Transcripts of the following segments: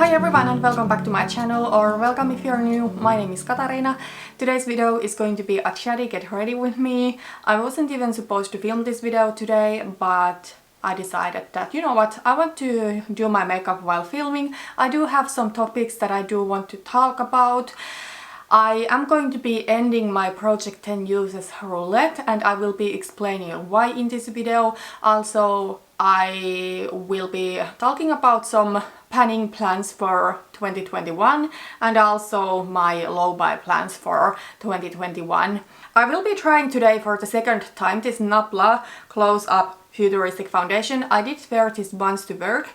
Hi everyone and welcome back to my channel, or welcome if you're new. My name is Katarina. Today's video is going to be a chatty get ready with me. I wasn't even supposed to film this video today, but I decided that, you know what, I want to do my makeup while filming. I do have some topics that I do want to talk about. I am going to be ending my project 10 Uses Roulette and I will be explaining why in this video. Also, I will be talking about some planning plans for 2021 and also my low buy plans for 2021. I will be trying today for the second time this Nabla Close Up Futuristic foundation. I did wear this once to work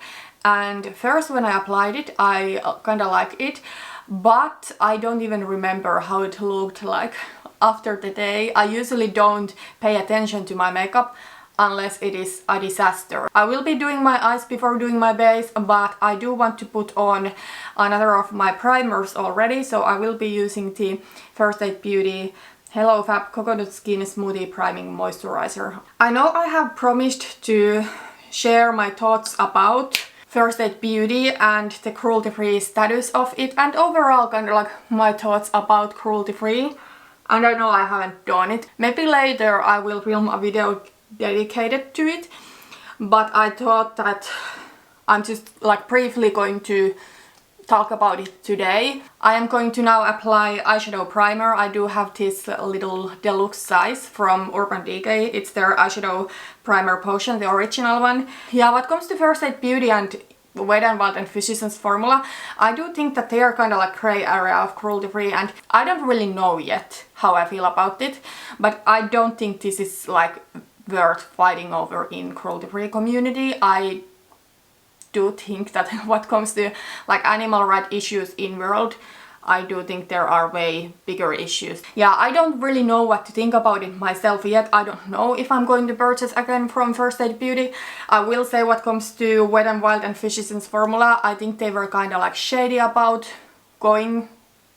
and first when I applied it I kinda liked it, but I don't even remember how it looked like after the day. I usually don't pay attention to my makeup unless it is a disaster. I will be doing my eyes before doing my base, but I do want to put on another of my primers already, so I will be using the First Aid Beauty Hello Fab Coconut Skin Smoothie Priming Moisturizer. I know I have promised to share my thoughts about First Aid Beauty and the cruelty-free status of it, and overall kind of like my thoughts about cruelty-free, and I know I haven't done it. Maybe later I will film a video dedicated to it, but I thought that I'm just like briefly going to talk about it today. I am going to now apply eyeshadow primer. I do have this little deluxe size from Urban Decay. It's their eyeshadow primer potion, the original one. Yeah, what comes to First Aid Beauty and Wet n Wild and Physicians formula, I do think that they are kind of like gray area of cruelty free, and I don't really know yet how I feel about it, but I don't think this is like worth fighting over in cruelty free community. I do think that what comes to like animal rights issues in world, I do think there are way bigger issues. Yeah, I don't really know what to think about it myself yet. I don't know if I'm going to purchase again from First Aid Beauty. I will say what comes to Wet n Wild and Physicians formula, I think they were kind of like shady about going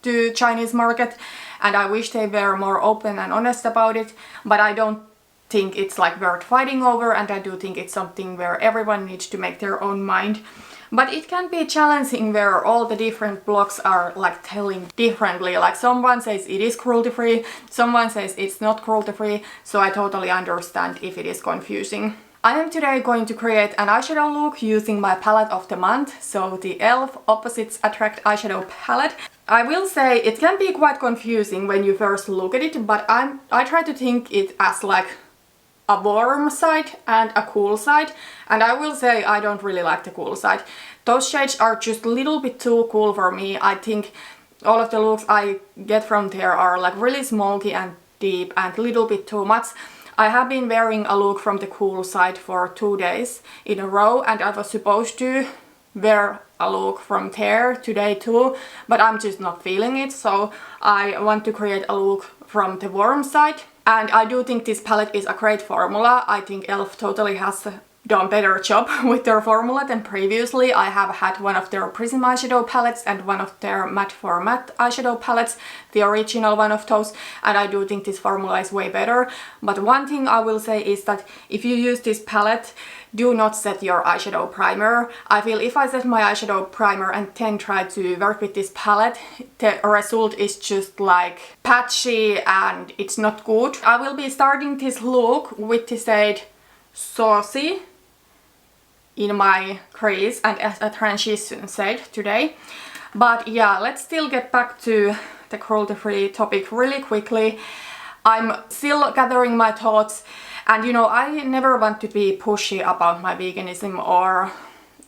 to Chinese market, and I wish they were more open and honest about it, but I don't think it's like worth fighting over, and I do think it's something where everyone needs to make their own mind. But it can be challenging where all the different blogs are like telling differently. Like someone says it is cruelty free, someone says it's not cruelty free, so I totally understand if it is confusing. I am today going to create an eyeshadow look using my palette of the month, so the e.l.f. Opposites Attract eyeshadow palette. I will say it can be quite confusing when you first look at it, but I try to think it as like a warm side and a cool side, and I will say I don't really like the cool side. Those shades are just a little bit too cool for me. I think all of the looks I get from there are like really smoky and deep and a little bit too much. I have been wearing a look from the cool side for 2 days in a row, and I was supposed to wear a look from there today too, but I'm just not feeling it, so I want to create a look from the warm side. And I do think this palette is a great formula. I think e.l.f. totally has done better job with their formula than previously. I have had one of their Prism eyeshadow palettes and one of their Matte for Matte eyeshadow palettes, the original one of those, and I do think this formula is way better. But one thing I will say is that if you use this palette, do not set your eyeshadow primer. I feel if I set my eyeshadow primer and then try to work with this palette, the result is just like patchy and it's not good. I will be starting this look with the shade Saucy in my crease and as a transition shade today. But yeah, let's still get back to the cruelty-free topic really quickly. I'm still gathering my thoughts, and you know, I never want to be pushy about my veganism or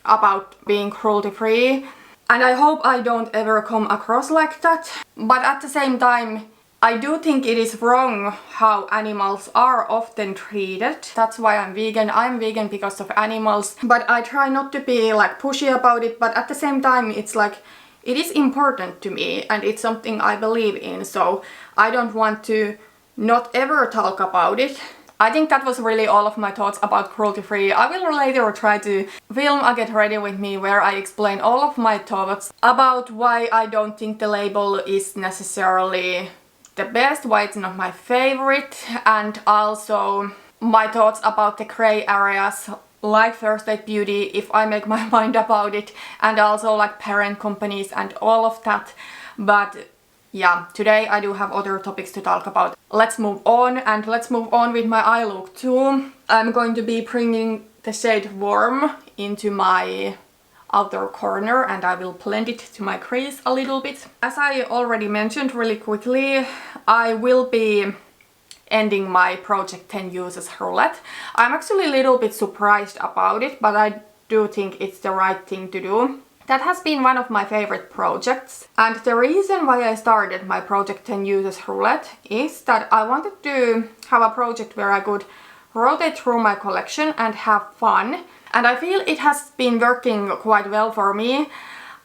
about being cruelty-free, and I hope I don't ever come across like that. But at the same time, I do think it is wrong how animals are often treated. That's why I'm vegan. I'm vegan because of animals, but I try not to be like pushy about it, but at the same time it's like it is important to me and it's something I believe in, so I don't want to not ever talk about it. I think that was really all of my thoughts about cruelty free. I will later try to film a Get Ready With Me where I explain all of my thoughts about why I don't think the label is necessarily the best, why it's not my favorite, and also my thoughts about the gray areas like First Aid Beauty if I make my mind about it, and also like parent companies and all of that. But yeah, today I do have other topics to talk about. Let's move on, and let's move on with my eye look too. I'm going to be bringing the shade Warm into my outer corner, and I will blend it to my crease a little bit. As I already mentioned really quickly, I will be ending my Project 10 Uses Roulette. I'm actually a little bit surprised about it, but I do think it's the right thing to do. That has been one of my favorite projects, and the reason why I started my Project 10 Uses Roulette is that I wanted to have a project where I could rotate through my collection and have fun, and I feel it has been working quite well for me.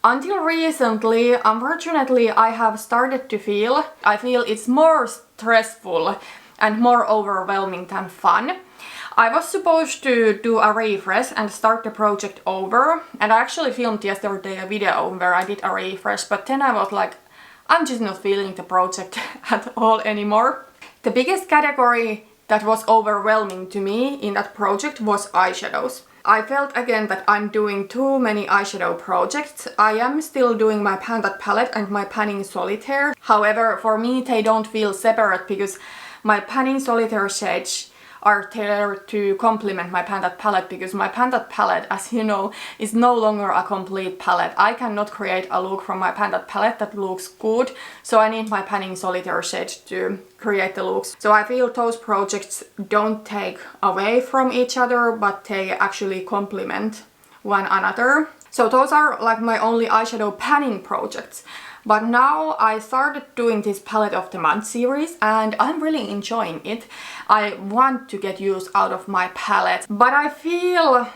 Until recently, unfortunately, I have started to feel it's more stressful and more overwhelming than fun. I was supposed to do a refresh and start the project over, and I actually filmed yesterday a video where I did a refresh, but then I was like, I'm just not feeling the project at all anymore. The biggest category that was overwhelming to me in that project was eyeshadows. I felt again that I'm doing too many eyeshadow projects. I am still doing my Pantat palette and my Panning Solitaire. However, for me they don't feel separate because my Panning Solitaire shades are there to complement my Pantat palette, because my Pantat palette, as you know, is no longer a complete palette. I cannot create a look from my Pantat palette that looks good, so I need my Panning Solitaire shades to create the looks. So I feel those projects don't take away from each other, but they actually complement one another. So those are like my only eyeshadow panning projects. But now I started doing this Palette of the Month series and I'm really enjoying it. I want to get use out of my palette, but I feel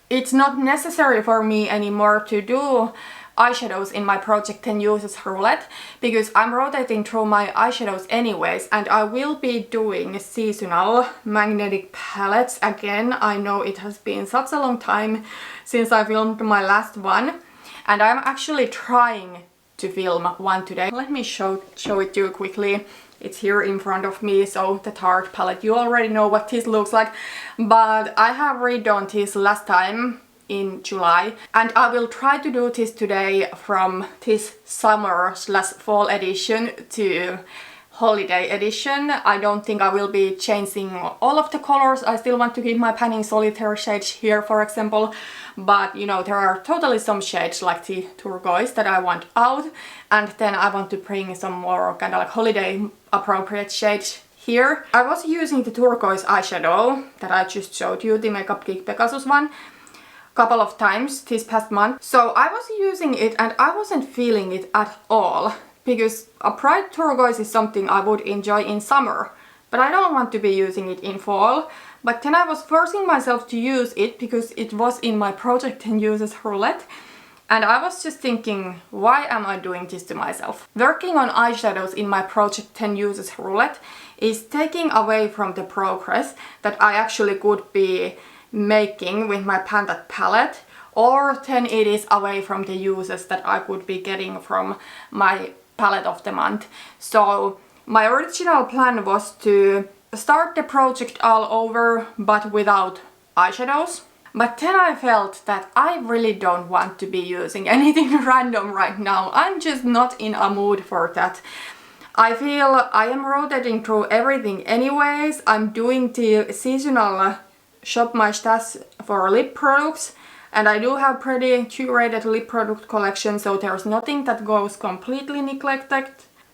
it's not necessary for me anymore to do eyeshadows in my Project 10 Uses Roulette, because I'm rotating through my eyeshadows anyways, and I will be doing seasonal magnetic palettes again. I know it has been such a long time since I filmed my last one, and I'm actually trying to film one today. Let me show it to you quickly. It's here in front of me, so the Tarte palette. You already know what this looks like, but I have redone this last time in July, and I will try to do this today from this summer/fall edition to holiday edition. I don't think I will be changing all of the colors. I still want to keep my Panning Solitaire shades here, for example, but you know, there are totally some shades like the turquoise that I want out, and then I want to bring some more kind of like holiday appropriate shades here. I was using the turquoise eyeshadow that I just showed you, the Makeup Geek Pegasus one, couple of times this past month. So I was using it and I wasn't feeling it at all, because a bright turquoise is something I would enjoy in summer, but I don't want to be using it in fall. But then I was forcing myself to use it because it was in my Project 10 Uses Roulette, and I was just thinking, why am I doing this to myself? Working on eyeshadows in my Project 10 Uses Roulette is taking away from the progress that I actually could be making with my Pantat palette, or then it is away from the uses that I could be getting from my Palette of the Month. So my original plan was to start the project all over, but without eyeshadows. But then I felt that I really don't want to be using anything random right now. I'm just not in a mood for that. I feel I am rotating through everything anyways. I'm doing the seasonal Shop My Stash for lip products, and I do have pretty curated lip product collection, so there's nothing that goes completely neglected.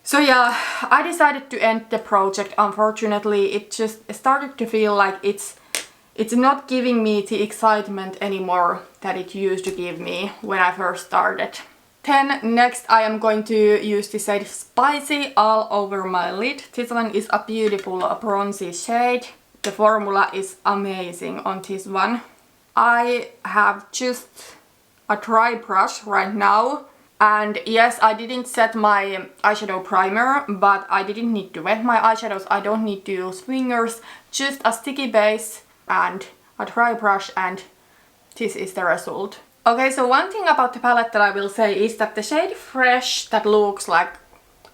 So yeah, I decided to end the project. Unfortunately, it just started to feel like it's not giving me the excitement anymore that it used to give me when I first started. Then next I am going to use the shade Spicy all over my lid. This one is a beautiful bronzy shade. The formula is amazing on this one. I have just a dry brush right now, and yes, I didn't set my eyeshadow primer, but I didn't need to wet my eyeshadows. I don't need to use fingers, just a sticky base and a dry brush, and this is the result. Okay, so one thing about the palette that I will say is that the shade Fresh, that looks like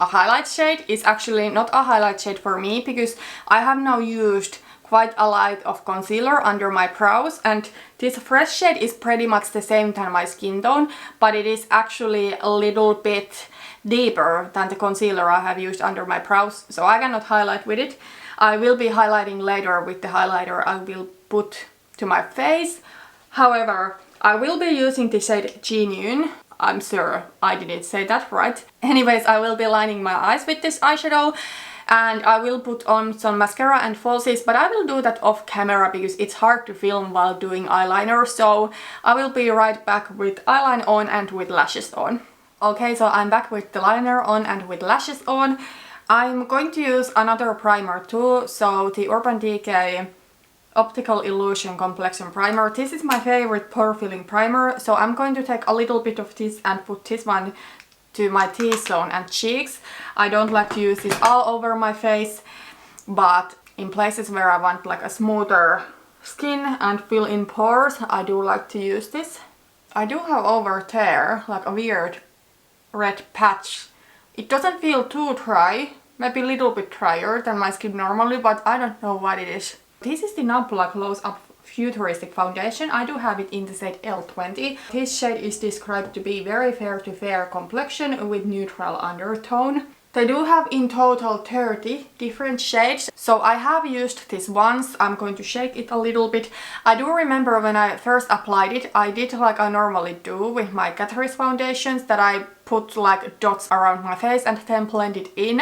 a highlight shade, is actually not a highlight shade for me, because I have now used quite a lot of concealer under my brows, and this fresh shade is pretty much the same than my skin tone, but it is actually a little bit deeper than the concealer I have used under my brows, so I cannot highlight with it. I will be highlighting later with the highlighter I will put to my face. However, I will be using the shade Genuine. I'm sure I didn't say that right. Anyways, I will be lining my eyes with this eyeshadow, and I will put on some mascara and falsies, but I will do that off camera because it's hard to film while doing eyeliner, so I will be right back with eyeliner on and with lashes on. Okay, so I'm back with the liner on and with lashes on. I'm going to use another primer too, so the Urban Decay Optical Illusion Complexion Primer. This is my favorite pore filling primer, so I'm going to take a little bit of this and put this one to my T-zone and cheeks. I don't like to use this all over my face, but in places where I want like a smoother skin and fill in pores, I do like to use this. I do have over there like a weird red patch. It doesn't feel too dry, maybe a little bit drier than my skin normally, but I don't know what it is. This is the Nabla Close Up Futuristic Foundation. I do have it in the shade L20. This shade is described to be very fair to fair complexion with neutral undertone. They do have in total 30 different shades, so I have used this once. I'm going to shake it a little bit. I do remember when I first applied it, I did like I normally do with my Catrice foundations, that I put like dots around my face and then blend it in.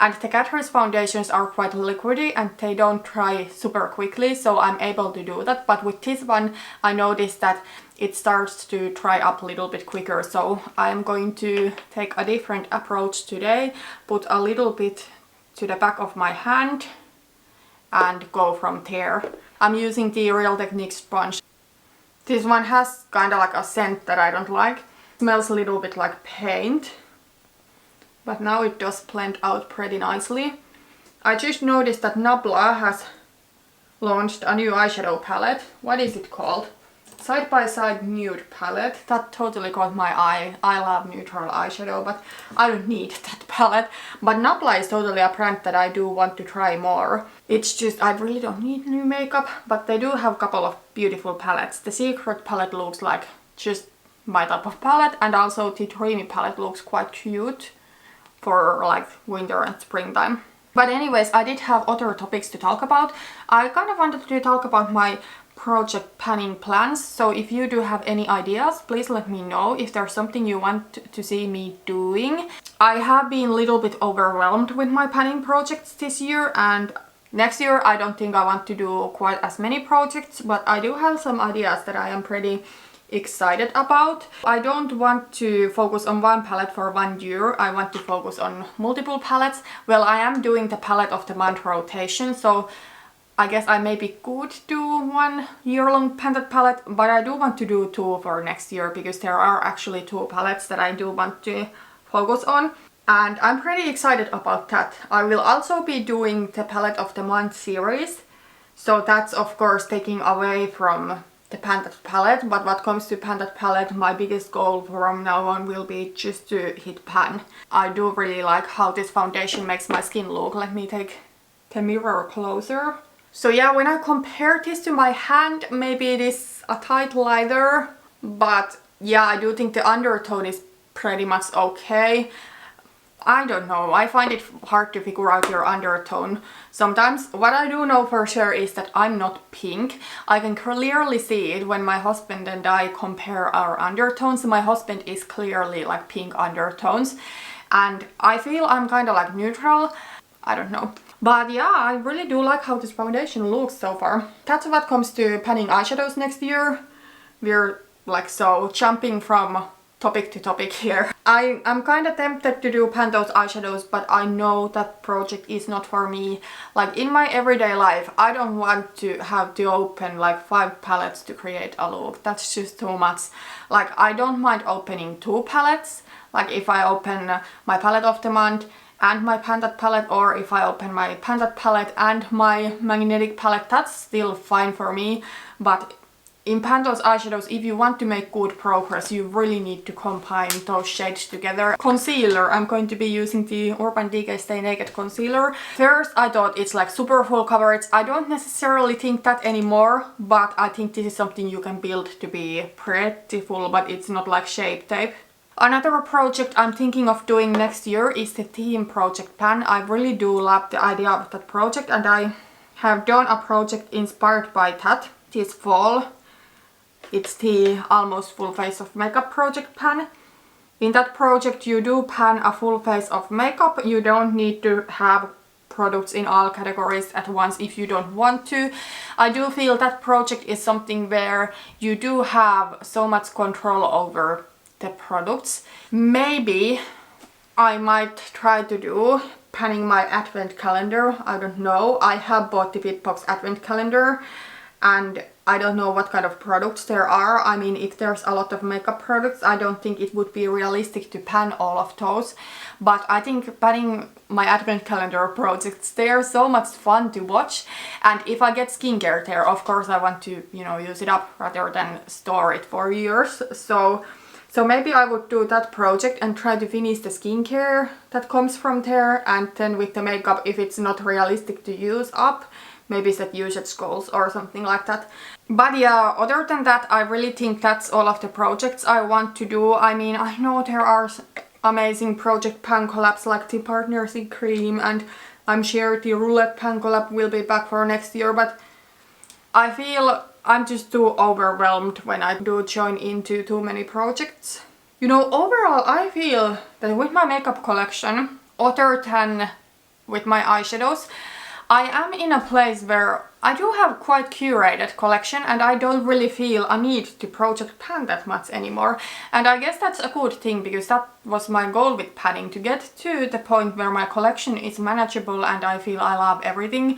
And the Catrice foundations are quite liquidy and they don't dry super quickly, so I'm able to do that. But with this one, I noticed that it starts to dry up a little bit quicker, so I'm going to take a different approach today, put a little bit to the back of my hand and go from there. I'm using the Real Techniques sponge. This one has kind of like a scent that I don't like. It smells a little bit like paint, but now it does blend out pretty nicely. I just noticed that Nabla has launched a new eyeshadow palette. What is it called? Side by Side Nude palette. That totally caught my eye. I love neutral eyeshadow, but I don't need that palette. But Nabla is totally a brand that I do want to try more. It's just I really don't need new makeup, but they do have a couple of beautiful palettes. The Secret palette looks like just my type of palette, and also the Dreamy palette looks quite cute for like winter and springtime. But anyways, I did have other topics to talk about. I kind of wanted to talk about my project panning plans, so if you do have any ideas, please let me know if there's something you want to see me doing. I have been a little bit overwhelmed with my panning projects this year, and next year I don't think I want to do quite as many projects, but I do have some ideas that I am pretty excited about. I don't want to focus on one palette for 1 year. I want to focus on multiple palettes. Well, I am doing the palette of the month rotation, so I guess I maybe could do 1 year-long painted palette, but I do want to do 2 for next year because there are actually 2 palettes that I do want to focus on. And I'm pretty excited about that. I will also be doing the palette of the month series, so that's of course taking away from the painted palette, but what comes to painted palette, my biggest goal from now on will be just to hit pan. I do really like how this foundation makes my skin look. Let me take the mirror closer. So yeah, when I compare this to my hand, maybe it is a tight lighter, but yeah, I do think the undertone is pretty much okay. I don't know, I find it hard to figure out your undertone sometimes. What I do know for sure is that I'm not pink. I can clearly see it when my husband and I compare our undertones. My husband is clearly like pink undertones, and I feel I'm kind of like neutral. I don't know. But yeah, I really do like how this foundation looks so far. That's what comes to panning eyeshadows next year. We're like so jumping from topic to topic here. I'm kind of tempted to do pan those eyeshadows, but I know that project is not for me. Like in my everyday life, I don't want to have to open like 5 palettes to create a look. That's just too much. Like I don't mind opening 2 palettes. Like if I open my palette of the month and my painted palette, or if I open my painted palette and my magnetic palette, that's still fine for me. But in Pantone eyeshadows, if you want to make good progress, you really need to combine those shades together. Concealer, I'm going to be using the Urban Decay Stay Naked Concealer. First, I thought it's like super full coverage. I don't necessarily think that anymore, but I think this is something you can build to be pretty full, but it's not like Shape Tape. Another project I'm thinking of doing next year is the Theme Project Pan. I really do love the idea of that project, and I have done a project inspired by that this fall. It's the Almost Full Face of Makeup Project Pan. In that project you do pan a full face of makeup. You don't need to have products in all categories at once if you don't want to. I do feel that project is something where you do have so much control over the products. Maybe I might try to do panning my advent calendar. I don't know. I have bought the Bitbox advent calendar and I don't know what kind of products there are. I mean, if there's a lot of makeup products, I don't think it would be realistic to pan all of those. But I think panning my advent calendar projects, they're so much fun to watch. And if I get skincare there, of course I want to, you know, use it up rather than store it for years. So maybe I would do that project and try to finish the skincare that comes from there, and then with the makeup, if it's not realistic to use up, maybe set usage goals or something like that. But yeah, other than that, I really think that's all of the projects I want to do. I mean, I know there are amazing project pan collabs like the Partnership Cream, and I'm sure the Roulette pan collab will be back for next year, but I feel I'm just too overwhelmed when I do join into too many projects. You know, overall I feel that with my makeup collection, other than with my eyeshadows, I am in a place where I do have quite curated collection and I don't really feel a need to project pan that much anymore. And I guess that's a good thing, because that was my goal with panning, to get to the point where my collection is manageable and I feel I love everything.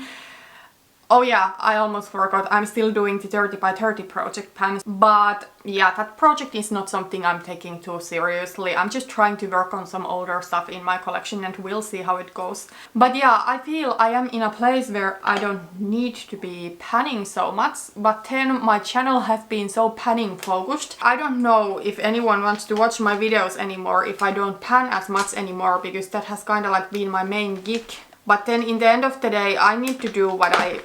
Oh yeah, I almost forgot, I'm still doing the 30 by 30 project pans, but yeah, that project is not something I'm taking too seriously. I'm just trying to work on some older stuff in my collection and we'll see how it goes. But yeah, I feel I am in a place where I don't need to be panning so much, but then my channel has been so panning focused. I don't know if anyone wants to watch my videos anymore if I don't pan as much anymore, because that has kind of like been my main gig. But then in the end of the day, I need to do what I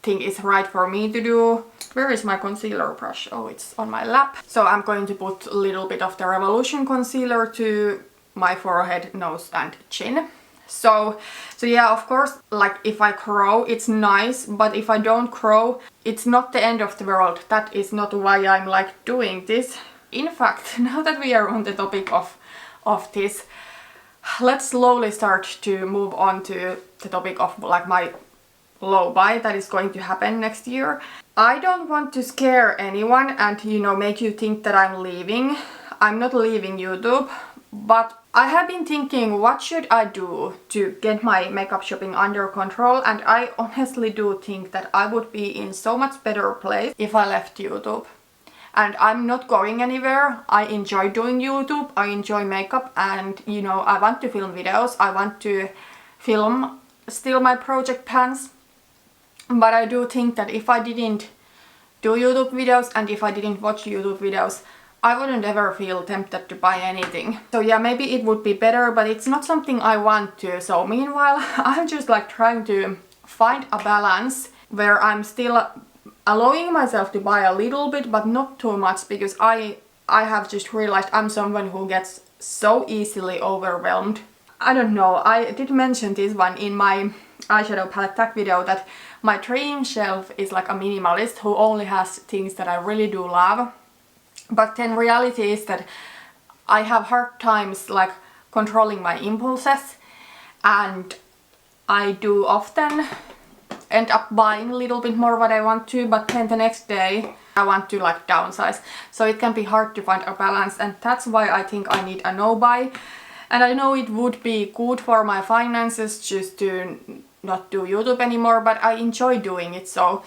think is right for me to do. Where is my concealer brush? Oh, it's on my lap. So I'm going to put a little bit of the Revolution concealer to my forehead, nose and chin. So yeah, of course, like if I curl, it's nice, but if I don't curl, it's not the end of the world. That is not why I'm like doing this. In fact, now that we are on the topic of this, let's slowly start to move on to the topic of like my low buy that is going to happen next year. I don't want to scare anyone and, you know, make you think that I'm leaving. I'm not leaving YouTube, but I have been thinking, what should I do to get my makeup shopping under control, and I honestly do think that I would be in so much better place if I left YouTube. And I'm not going anywhere. I enjoy doing YouTube, I enjoy makeup, and you know, I want to film videos, I want to film still my project pans. But I do think that if I didn't do YouTube videos and if I didn't watch YouTube videos, I wouldn't ever feel tempted to buy anything. So yeah, maybe it would be better, but it's not something I want to. So meanwhile, I'm just like trying to find a balance where I'm still allowing myself to buy a little bit, but not too much, because I have just realized I'm someone who gets so easily overwhelmed. I don't know, I did mention this one in my eyeshadow palette tag video, that my dream shelf is like a minimalist who only has things that I really do love. But then reality is that I have hard times like controlling my impulses, and I do often end up buying a little bit more what I want to, but then the next day I want to like downsize. So it can be hard to find a balance, and that's why I think I need a no-buy. And I know it would be good for my finances just to not do YouTube anymore, but I enjoy doing it, so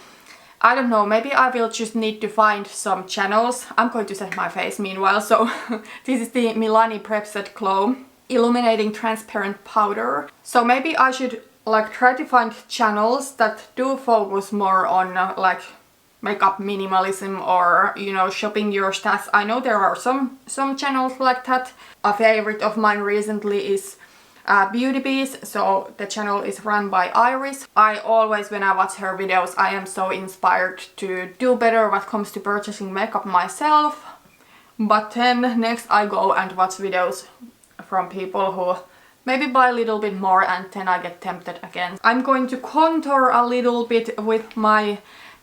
I don't know, maybe I will just need to find some channels. I'm going to set my face meanwhile, so this is the Milani Prep Set Glow Illuminating Transparent Powder. So maybe I should like try to find channels that do focus more on like makeup minimalism or, you know, shopping your stats. I know there are some channels like that. A favorite of mine recently is Beauty Bees, so the channel is run by Iris. I always, when I watch her videos, I am so inspired to do better when it comes to purchasing makeup myself. But then next I go and watch videos from people who maybe buy a little bit more, and then I get tempted again. I'm going to contour a little bit with my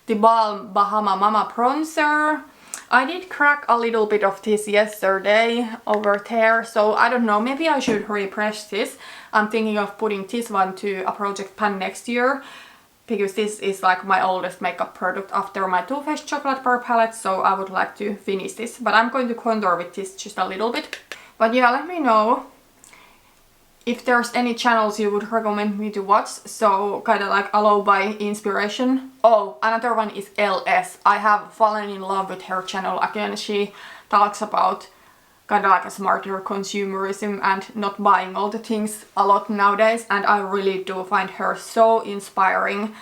theBalm Bahama Mama bronzer. I did crack a little bit of this yesterday over there, so I don't know, maybe I should refresh this. I'm thinking of putting this one to a project pan next year, because this is like my oldest makeup product after my Too Faced Chocolate Bar palette, so I would like to finish this. But I'm going to contour with this just a little bit. But yeah, let me know if there's any channels you would recommend me to watch, so kind of like a low-buy inspiration. Oh, another one is LS. I have fallen in love with her channel again. She talks about kind of like a smarter consumerism and not buying all the things a lot nowadays, and I really do find her so inspiring.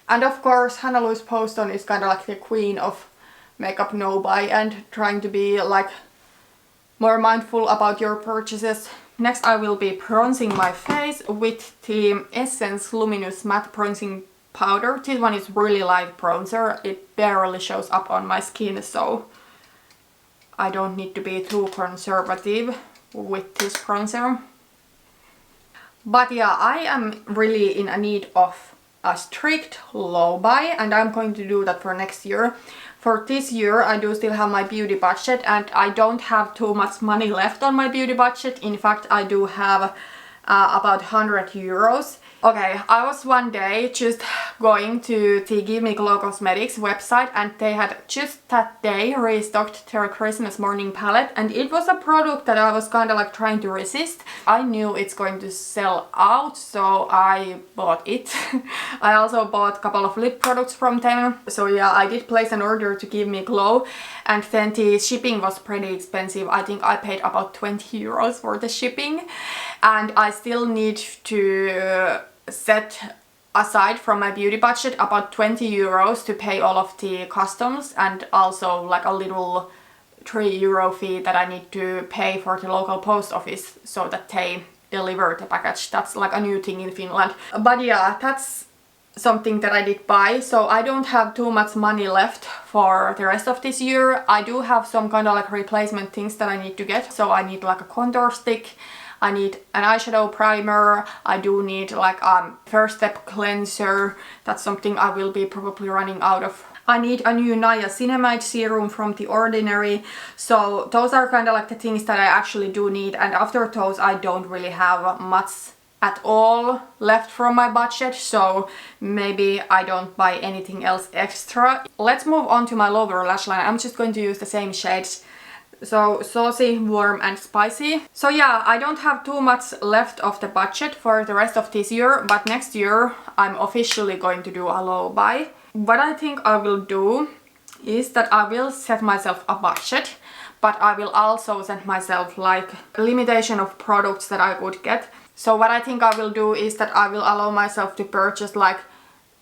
And of course, Hannah Louise Poston is kind of like the queen of makeup no-buy and trying to be like more mindful about your purchases. Next I will be bronzing my face with the Essence Luminous Matte Bronzing Powder. This one is really light bronzer. It barely shows up on my skin, so I don't need to be too conservative with this bronzer. But yeah, I am really in a need of a strict low buy, and I'm going to do that for next year. For this year I do still have my beauty budget, and I don't have too much money left on my beauty budget. In fact, I do have about 100 euros. Okay, I was one day just going to the Give Me Glow Cosmetics website, and they had just that day restocked their Christmas morning palette, and it was a product that I was kind of like trying to resist. I knew it's going to sell out, so I bought it. I also bought a couple of lip products from them. So yeah, I did place an order to Give Me Glow, and then the shipping was pretty expensive. I think I paid about 20 euros for the shipping, and I still need to set aside from my beauty budget about 20 euros to pay all of the customs, and also like a little 3 euro fee that I need to pay for the local post office so that they deliver the package. That's like a new thing in Finland. But yeah, that's something that I did buy, so I don't have too much money left for the rest of this year. I do have some kind of like replacement things that I need to get, so I need like a contour stick, I need an eyeshadow primer, I do need like a first step cleanser. That's something I will be probably running out of. I need a new niacinamide serum from The Ordinary. So those are kind of like the things that I actually do need, and after those I don't really have much at all left from my budget, so maybe I don't buy anything else extra. Let's move on to my lower lash line. I'm just going to use the same shades. So saucy, warm and spicy. So yeah, I don't have too much left of the budget for the rest of this year, but next year I'm officially going to do a low buy. What I think I will do is that I will set myself a budget, but I will also set myself like a limitation of products that I could get. So what I think I will do is that I will allow myself to purchase like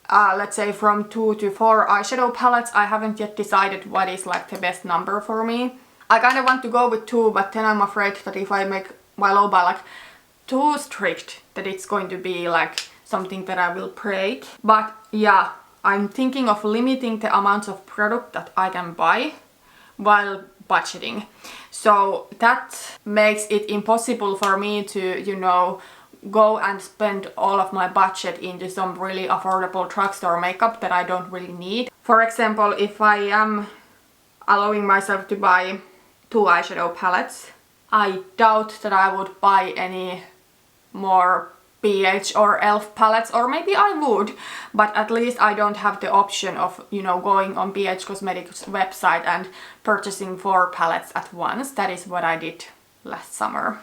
let's say from 2 to 4 eyeshadow palettes. I haven't yet decided what is like the best number for me. I kind of want to go with 2, but then I'm afraid that if I make my low buy like too strict, that it's going to be like something that I will break. But yeah, I'm thinking of limiting the amounts of product that I can buy while budgeting. So that makes it impossible for me to, you know, go and spend all of my budget into some really affordable drugstore makeup that I don't really need. For example, if I am allowing myself to buy 2 eyeshadow palettes, I doubt that I would buy any more BH or ELF palettes, or maybe I would, but at least I don't have the option of, you know, going on BH Cosmetics website and purchasing 4 palettes at once. That is what I did last summer.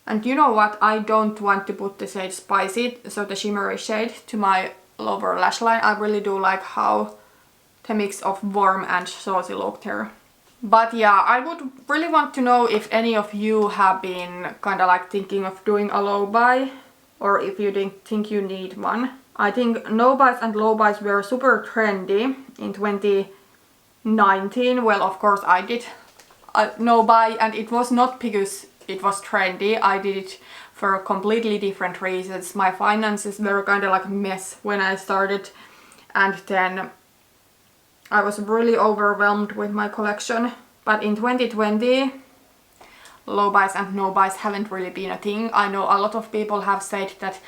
And you know what, I don't want to put the shade Spicy, so the shimmery shade, to my lower lash line. I really do like how the mix of warm and saucy look there. But yeah, I would really want to know if any of you have been kind of like thinking of doing a low buy, or if you think you need one. I think no buys and low buys were super trendy in 2018 19. Well, of course I did no buy, and it was not because it was trendy. I did it for completely different reasons. My finances were kind of like a mess when I started, and then I was really overwhelmed with my collection. But in 2020, low buys and no buys haven't really been a thing. I know a lot of people have said that,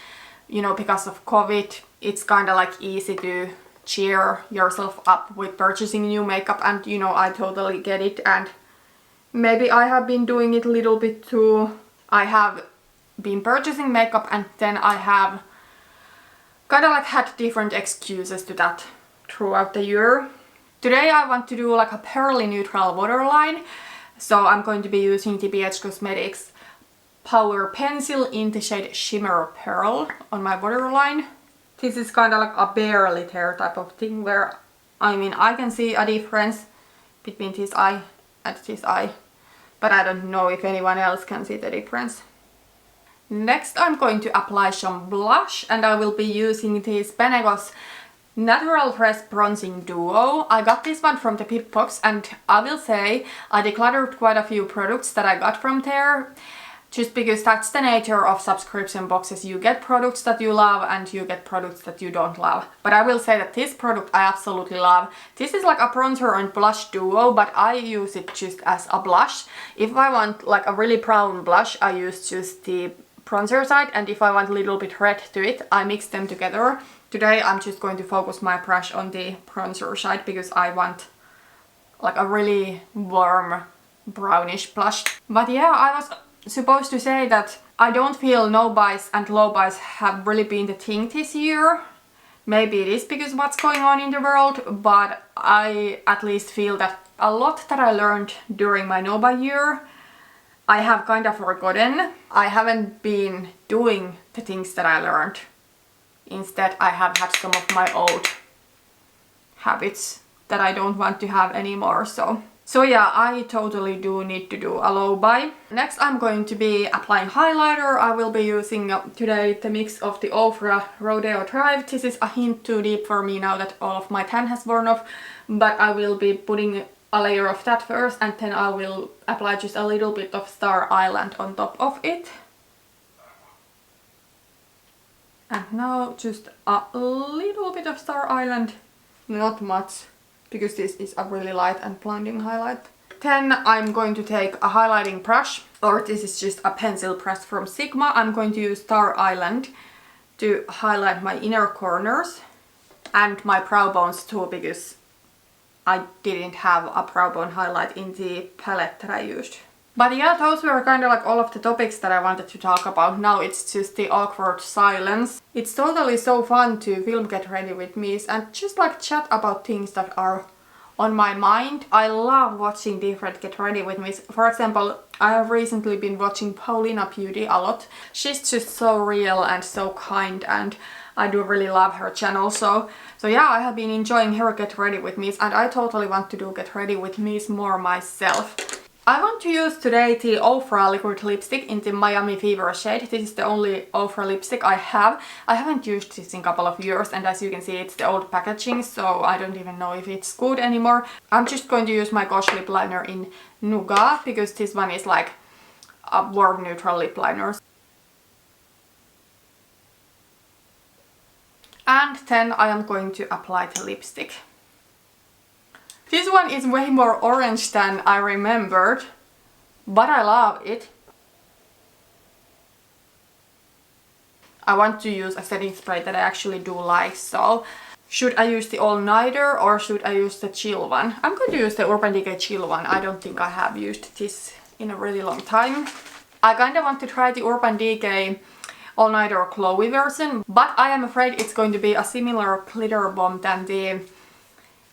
you know, because of COVID, it's kind of like easy to cheer yourself up with purchasing new makeup, and you know, I totally get it, and maybe I have been doing it a little bit too. I have been purchasing makeup and then I have kind of like had different excuses to that throughout the year. Today I want to do like a pearly neutral waterline, so I'm going to be using the BH Cosmetics Power Pencil in the shade Shimmer Pearl on my waterline. This is kind of like a barely tear type of thing where, I mean, I can see a difference between this eye and this eye, but I don't know if anyone else can see the difference. Next I'm going to apply some blush, and I will be using this Benecos Natural Fresh Bronzing Duo. I got this one from the Pip Box, and I will say I decluttered quite a few products that I got from there, just because that's the nature of subscription boxes. You get products that you love and you get products that you don't love. But I will say that this product I absolutely love. This is like a bronzer and blush duo, but I use it just as a blush. If I want like a really brown blush, I use just the bronzer side, and if I want a little bit red to it, I mix them together. Today I'm just going to focus my brush on the bronzer side because I want like a really warm brownish blush. But yeah, I was supposed to say that I don't feel no buys and low buys have really been the thing this year. Maybe it is because what's going on in the world, but I at least feel that a lot that I learned during my no buy year, I have kind of forgotten. I haven't been doing the things that I learned. Instead, I have had some of my old habits that I don't want to have anymore, So yeah, I totally do need to do a low buy. Next I'm going to be applying highlighter. I will be using today the mix of the Ofra Rodeo Drive. This is a hint too deep for me now that all of my tan has worn off, but I will be putting a layer of that first, and then I will apply just a little bit of Star Island on top of it. And now just a little bit of Star Island, not much, because this is a really light and blinding highlight. Then I'm going to take a highlighting brush, or this is just a pencil brush from Sigma. I'm going to use Star Island to highlight my inner corners and my brow bones too, because I didn't have a brow bone highlight in the palette that I used. But yeah, those were kind of like all of the topics that I wanted to talk about. Now it's just the awkward silence. It's totally so fun to film Get Ready With Me and just like chat about things that are on my mind. I love watching different Get Ready With Me. For example, I have recently been watching Paulina Beauty a lot. She's just so real and so kind, and I do really love her channel. So yeah, I have been enjoying her Get Ready With Me, and I totally want to do Get Ready With Me more myself. I want to use today the Ofra liquid lipstick in the Miami Fever shade. This is the only Ofra lipstick I have. I haven't used this in a couple of years, and as you can see it's the old packaging, so I don't even know if it's good anymore. I'm just going to use my Gosh lip liner in Nougat, because this one is like a warm neutral lip liner. And then I am going to apply the lipstick. This one is way more orange than I remembered, but I love it. I want to use a setting spray that I actually do like, so should I use the All Nighter or should I use the chill one? I'm going to use the Urban Decay chill one. I don't think I have used this in a really long time. I kind of want to try the Urban Decay All Nighter Glowy version, but I am afraid it's going to be a similar glitter bomb than the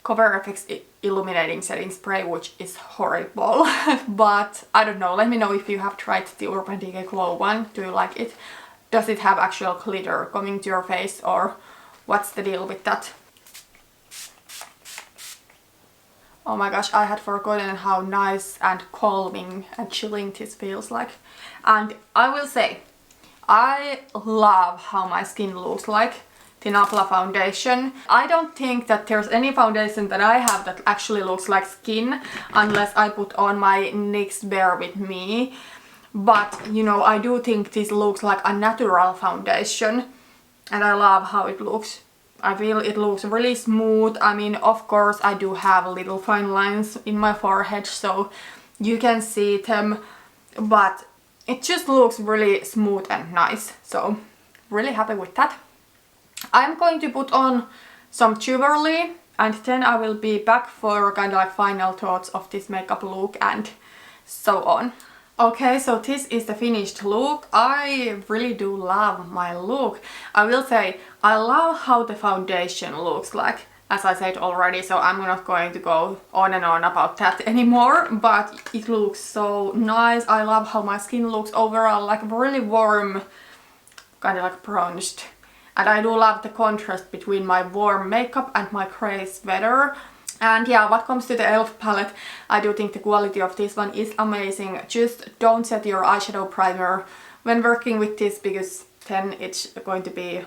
Cover FX Illuminating setting spray, which is horrible. But I don't know, let me know if you have tried the Urban Decay Glow one. Do you like it? Does it have actual glitter coming to your face, or what's the deal with that? Oh my gosh, I had forgotten how nice and calming and chilling this feels like. And I will say, I love how my skin looks like the Nabla foundation. I don't think that there's any foundation that I have that actually looks like skin unless I put on my NYX Bear With Me. But, you know, I do think this looks like a natural foundation and I love how it looks. I feel it looks really smooth. I mean, of course, I do have little fine lines in my forehead, so you can see them, but it just looks really smooth and nice. So, really happy with that. I'm going to put on some jewelry and then I will be back for kind of like final thoughts of this makeup look and so on. Okay, so this is the finished look. I really do love my look. I will say I love how the foundation looks like, as I said already, so I'm not going to go on and on about that anymore, but it looks so nice. I love how my skin looks overall, like really warm, kind of like bronzed. And I do love the contrast between my warm makeup and my grey sweater. And yeah, what comes to the e.l.f. palette, I do think the quality of this one is amazing. Just don't set your eyeshadow primer when working with this, because then it's going to be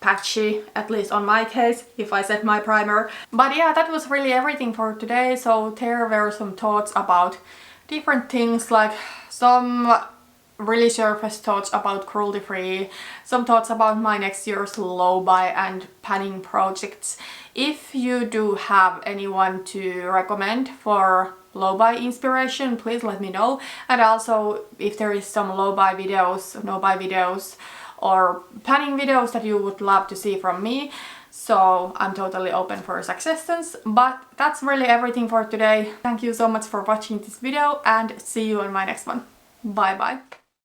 patchy, at least on my case, if I set my primer. But yeah, that was really everything for today. So there were some thoughts about different things, like some really surface thoughts about cruelty free, some thoughts about my next year's low buy and panning projects. If you do have anyone to recommend for low buy inspiration, please let me know. And also if there is some low buy videos, no buy videos or panning videos that you would love to see from me. So I'm totally open for suggestions. But that's really everything for today. Thank you so much for watching this video and see you on my next one. Bye bye.